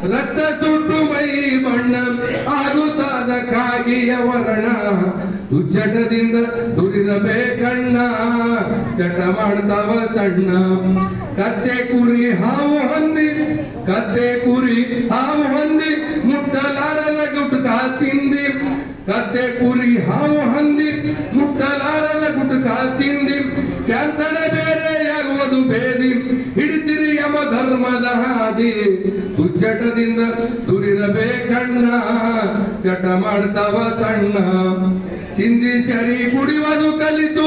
ರಕ್ತ ಸುಟ್ಟು ಮೈ ಬಣ್ಣ ಆಗುತ್ತಾದ ಕಾಗಿಯ ವರ್ಣ ದುಶ್ಚಟದಿಂದ ದುರಿದಬೇಕಣ್ಣ ಚಟ ಮಾಡ್ತಾವ ಸಣ್ಣ ಕತ್ತೆ ಕುರಿ ಹಾವು ಹಂದಿ ಕತ್ತೆ ಕುರಿ ಹಾವು ಹಂದಿ ಮುಟ್ಟಲಾರದ ಗುಟ್ಕ ತಿಂದಿ ಕತ್ತೆ ಕುರಿ ಹಾವು ಹಂದಿ ಮುಟ್ಟಲಾರದ ಗುಟ್ಕ ತಿಂದಿ ಕ್ಯಾನ್ಸರ್ ಬೇರೆಯಾಗುವುದು ಬೇದಿ ಹಿಡಿತಿರಿ ಯಮ ಧರ್ಮದ ಹಾದಿ ದುಶ್ಚಟದಿಂದ ದುರಿದಬೇಕಣ್ಣ ಚಟ ಮಾಡ್ತಾವ ಸಣ್ಣ ಸಿಂಧಿ ಚರಿ ಕುಡಿಯುವುದು ಕಲಿತು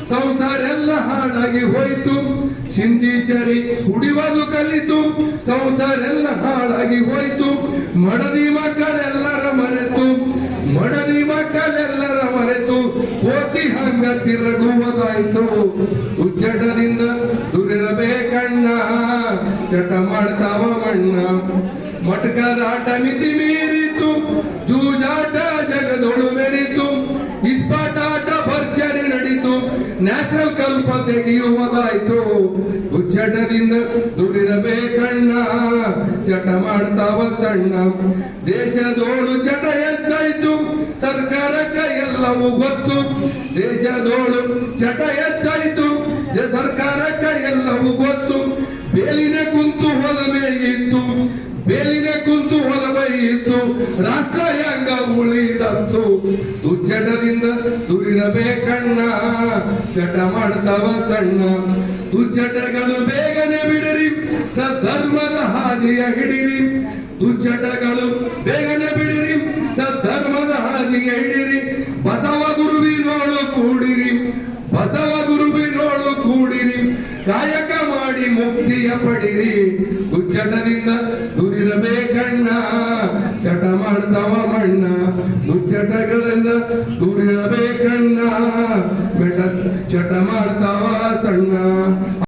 ಸಂಸಾರ ಎಲ್ಲ ಹಾಳಾಗಿ ಹೋಯ್ತು ಸಿಂಧಿ ಚರಿ ಕುಡಿಯುವುದು ಕಲಿತು ಸಂಸಾರ ಎಲ್ಲ ಹಾಳಾಗಿ ಹೋಯ್ತು ಮಡದಿ ಮಕ್ಕಳೆಲ್ಲರ ಮರೆತು ಮಡದಿ ಮಕ್ಕಳೆಲ್ಲರ ಮರೆತು ಕೋತಿ ಹಂಗ ತಿರುಗುವುದಾಯ್ತು ಉಚ್ಚಟದಿಂದ ದುರಿರಬೇಕಣ್ಣ ಚಟ ಮಾಡ್ತಾವ ಮಣ್ಣ ಮಟಕದಾಟ ಮಿತಿ ಮೀರಿತು ಜೂಜಾಟ ಜಗದೊಳು ಮೆರಿತು ಇಸ್ಪಾಟಾಟ ಭರ್ಜರಿ ನಡೀತು ನ್ಯಾಚುರಲ್ ಕಲ್ಪ ತೆಗೆಯುವುದಾಯ್ತು ಉಚ್ಚಟದಿಂದ ದುರಿರಬೇಕಣ್ಣ ಚಟ ಮಾಡ್ತಾವ ಸಣ್ಣ ದೇಶದೋಳು ಚಟ ಹೆಚ್ಚಾಯ್ತು ಸರ್ಕಾರಕ್ಕೆ ಎಲ್ಲವೂ ಗೊತ್ತು ದೇಶದೋಳು ಚಟ ಹೆಚ್ಚಾಯ್ತು ಸರ್ಕಾರಕ್ಕೆ ಎಲ್ಲವೂ ಗೊತ್ತು ಬೇಲಿನ ಕುಂತು ಹೊಲಮೇಗಿತ್ತು ಬೇಲಿನ ಕುಂತು ಹೊಲಮೈಯಿತ್ತು ರಾಷ್ಟ್ರ ಹೆಂಗ ಉಳಿದಂತು ದುಶ್ಚಟದಿಂದ ದುರಿರಬೇಕಣ್ಣ ಚಟ ಮಾಡ್ತಾವ ಸಣ್ಣ ದುಶ್ಚಟಗಳು ಬೇಗನೆ ಬಿಡಿರಿ ಸದ್ಧರ್ಮದ ಹಾದಿಯ ಹಿಡಿರಿ ದುಶ್ಚಟಗಳು ಬೇಗನೆ ಬಿಡಿರಿ ಸದ್ಧರ್ಮದ ಹಾದಿಯ ಹಿಡಿರಿ ಬಸವ ಗುರುವಿನೋಳು ಕೂಡಿರಿ ಬಸವ ಗುರುವಿನೋಳು ಕೂಡಿರಿ ಕಾಯಕ ಮಾಡಿ ಮುಕ್ತಿಯ ಪಡಿರಿ ದುಶ್ಚಟದಿಂದ ದುರಿರಬೇಕಣ್ಣ ಚಟ ಮಾಡ್ತಾವ ಮಣ್ಣ ದುಶ್ಚಟಗಳಿಂದ ದುರಿರಬೇಕಣ್ಣ